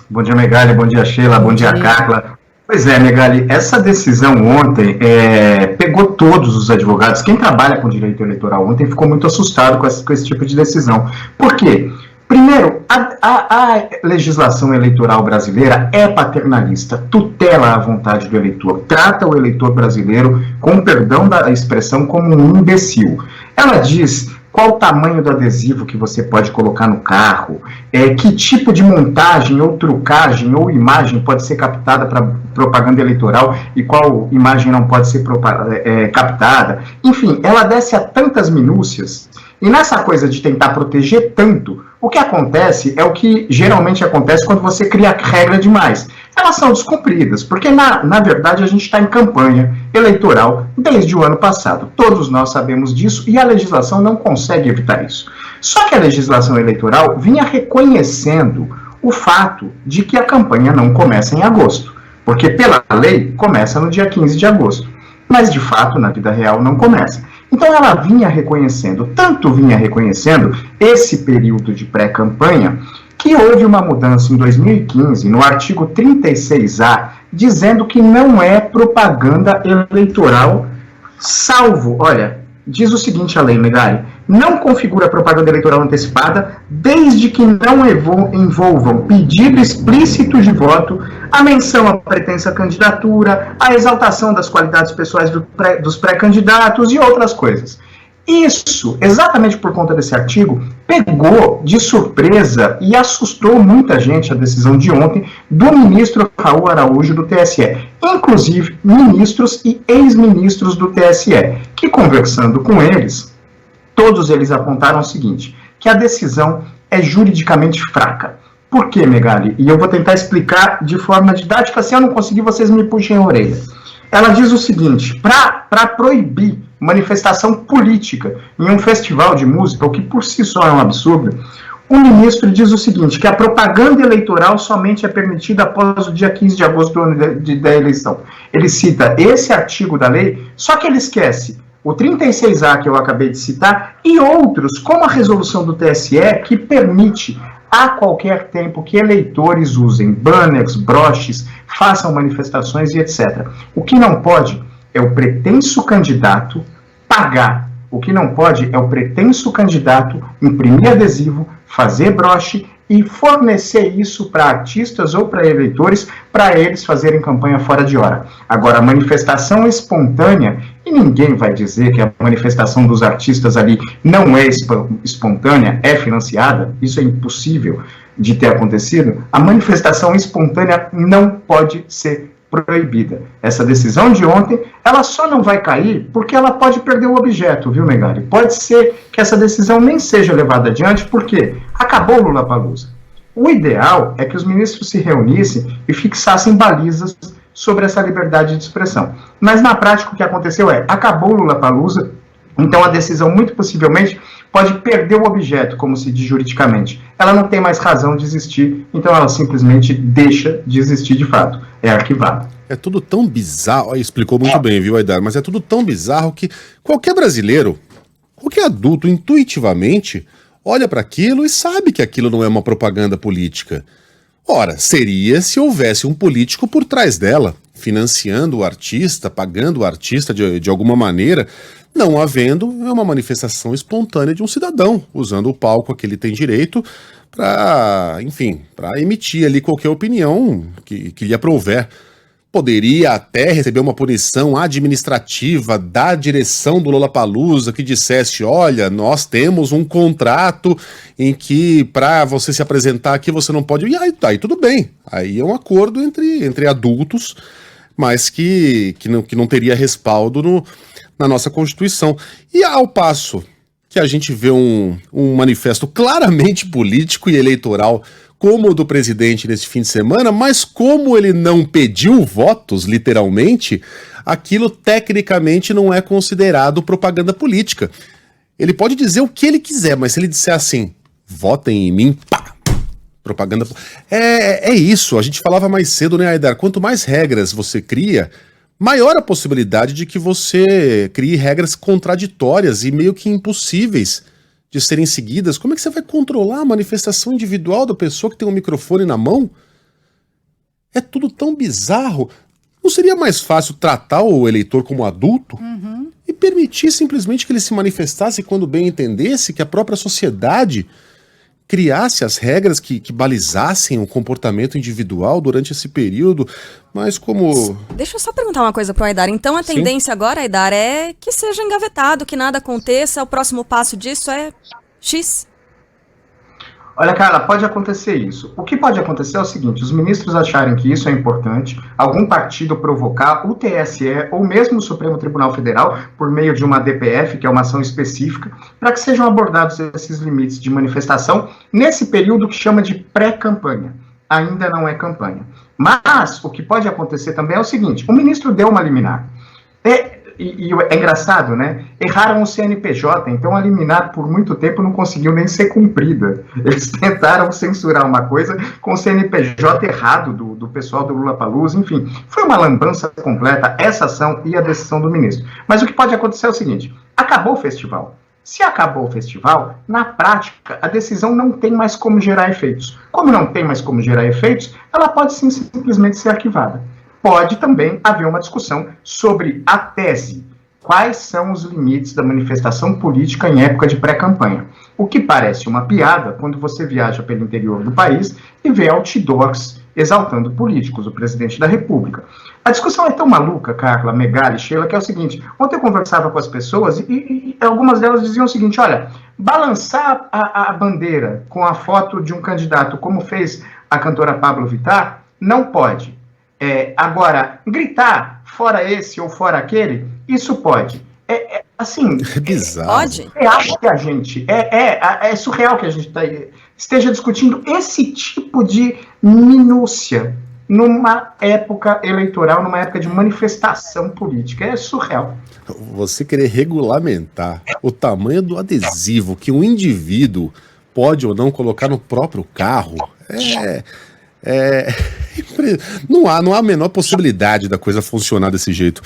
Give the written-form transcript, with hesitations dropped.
Bom dia, Megali. Bom dia, Sheila. Bom Bom dia, dia. Carla. Pois é, Megali, essa decisão ontem pegou todos os advogados. Quem trabalha com direito eleitoral ontem ficou muito assustado com esse tipo de decisão. Por quê? Primeiro, a legislação eleitoral brasileira é paternalista, tutela a vontade do eleitor, trata o eleitor brasileiro, com perdão da expressão, como um imbecil. Ela diz qual o tamanho do adesivo que você pode colocar no carro, que tipo de montagem ou trucagem ou imagem pode ser captada para propaganda eleitoral e qual imagem não pode ser captada. Enfim, ela desce a tantas minúcias. E nessa coisa de tentar proteger tanto, o que acontece é o que geralmente acontece quando você cria regra demais. Elas são descumpridas, porque na verdade a gente está em campanha eleitoral desde o ano passado. Todos nós sabemos disso e a legislação não consegue evitar isso. Só que a legislação eleitoral vinha reconhecendo o fato de que a campanha não começa em agosto, porque pela lei começa no dia 15 de agosto, mas de fato na vida real não começa. Então ela vinha reconhecendo, tanto vinha reconhecendo esse período de pré-campanha, que houve uma mudança em 2015, no artigo 36A, dizendo que não é propaganda eleitoral, salvo, olha, diz o seguinte a lei, Megali, não configura propaganda eleitoral antecipada, desde que não envolvam pedido explícito de voto, a menção à pretensa candidatura, a exaltação das qualidades pessoais dos pré-candidatos e outras coisas. Isso, exatamente por conta desse artigo, pegou de surpresa e assustou muita gente a decisão de ontem do ministro Raul Araújo do TSE, inclusive ministros e ex-ministros do TSE, que conversando com eles, todos eles apontaram o seguinte, que a decisão é juridicamente fraca. Por quê, Megali? E eu vou tentar explicar de forma didática, se eu não conseguir, vocês me puxem a orelha. Ela diz o seguinte, para proibir manifestação política em um festival de música, o que por si só é um absurdo, o ministro diz o seguinte, que a propaganda eleitoral somente é permitida após o dia 15 de agosto do ano da eleição. Ele cita esse artigo da lei, só que ele esquece o 36A que eu acabei de citar e outros, como a resolução do TSE, que permite a qualquer tempo que eleitores usem banners, broches, façam manifestações e etc. O que não pode é o pretenso candidato pagar. O que não pode é o pretenso candidato imprimir adesivo, fazer broche e fornecer isso para artistas ou para eleitores, para eles fazerem campanha fora de hora. Agora, a manifestação espontânea, e ninguém vai dizer que a manifestação dos artistas ali não é espontânea, é financiada, isso é impossível de ter acontecido, a manifestação espontânea não pode ser proibida. Essa decisão de ontem, ela só não vai cair porque ela pode perder o objeto, viu, Megali? Pode ser que essa decisão nem seja levada adiante, porque acabou o Lollapalooza. O ideal é que os ministros se reunissem e fixassem balizas sobre essa liberdade de expressão. Mas na prática o que aconteceu acabou o Lollapalooza, então a decisão muito possivelmente pode perder o objeto, como se diz juridicamente. Ela não tem mais razão de existir, então ela simplesmente deixa de existir de fato. É arquivado. É tudo tão bizarro, explicou muito bem, viu, Aidar? Mas é tudo tão bizarro que qualquer brasileiro, qualquer adulto, intuitivamente, olha para aquilo e sabe que aquilo não é uma propaganda política. Ora, seria se houvesse um político por trás dela, financiando o artista, pagando o artista de alguma maneira. Não havendo, é uma manifestação espontânea de um cidadão, usando o palco a que ele tem direito para, enfim, para emitir ali qualquer opinião que lhe aprouver. Poderia até receber uma punição administrativa da direção do Lollapalooza que dissesse, olha, nós temos um contrato em que para você se apresentar aqui você não pode... E aí tudo bem, aí é um acordo entre adultos, mas que não teria respaldo na nossa Constituição. E ao passo que a gente vê um manifesto claramente político e eleitoral como o do presidente nesse fim de semana, mas como ele não pediu votos, literalmente, aquilo tecnicamente não é considerado propaganda política. Ele pode dizer o que ele quiser, mas se ele disser assim, votem em mim, pá, propaganda... É isso, a gente falava mais cedo, né, Aidar? Quanto mais regras você cria, maior a possibilidade de que você crie regras contraditórias e meio que impossíveis de serem seguidas. Como é que você vai controlar a manifestação individual da pessoa que tem um microfone na mão? É tudo tão bizarro. Não seria mais fácil tratar o eleitor como adulto e permitir simplesmente que ele se manifestasse quando bem entendesse, que a própria sociedade criasse as regras que balizassem o comportamento individual durante esse período, mas como... Deixa eu só perguntar uma coisa pro Aidar. Então a tendência agora, Aidar, é que seja engavetado, que nada aconteça, o próximo passo disso é X? Olha, Carla, pode acontecer isso. O que pode acontecer é o seguinte, os ministros acharem que isso é importante, algum partido provocar, o TSE ou mesmo o Supremo Tribunal Federal, por meio de uma DPF, que é uma ação específica, para que sejam abordados esses limites de manifestação nesse período que chama de pré-campanha. Ainda não é campanha. Mas o que pode acontecer também é o seguinte, o ministro deu uma liminar. E é engraçado, né? Erraram o CNPJ, então a liminar por muito tempo não conseguiu nem ser cumprida. Eles tentaram censurar uma coisa com o CNPJ errado do pessoal do Lollapalooza, enfim. Foi uma lambança completa essa ação e a decisão do ministro. Mas o que pode acontecer é o seguinte, acabou o festival. Se acabou o festival, na prática, a decisão não tem mais como gerar efeitos. Como não tem mais como gerar efeitos, ela pode sim, simplesmente ser arquivada. Pode também haver uma discussão sobre a tese. Quais são os limites da manifestação política em época de pré-campanha? O que parece uma piada quando você viaja pelo interior do país e vê outdoors exaltando políticos, o presidente da República. A discussão é tão maluca, Carla, Megali, Sheila, que é o seguinte, ontem eu conversava com as pessoas e algumas delas diziam o seguinte, olha, balançar a bandeira com a foto de um candidato, como fez a cantora Pablo Vittar, não pode. Agora, gritar fora esse ou fora aquele, isso pode. Assim, é bizarro. Pode? É surreal que a gente esteja discutindo esse tipo de minúcia numa época eleitoral, numa época de manifestação política. É surreal. Você querer regulamentar o tamanho do adesivo que um indivíduo pode ou não colocar no próprio carro não há a menor possibilidade da coisa funcionar desse jeito.